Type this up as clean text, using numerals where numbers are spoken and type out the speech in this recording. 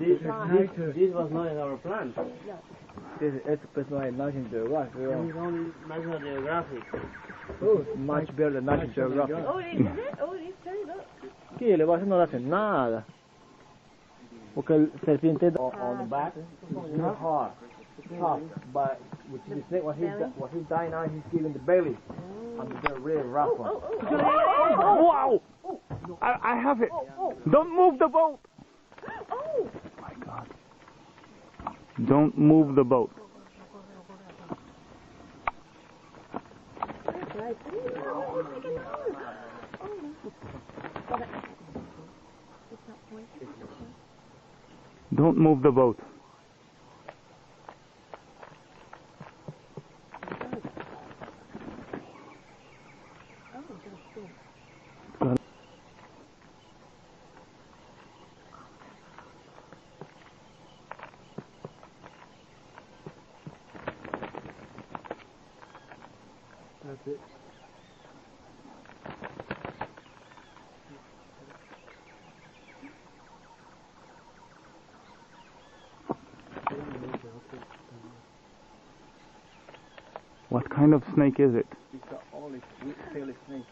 This was not in our plan. This is specialized National Geographic. It's only National Geographic. Oh, much better than National Geographic. Oh, is it? Oh, it is. Turn it up. ¿Qué? Le va a hacer no hace nada. Porque el serpiente on the back is not hard. It's tough, but with the snake, what he's dying now, he's giving the belly. And they're really rough one. Wow! I have it. Don't move the boat. Oh My God! Don't move the boat. Don't move the boat. That's it. What kind of snake is it? It's the only tail snake.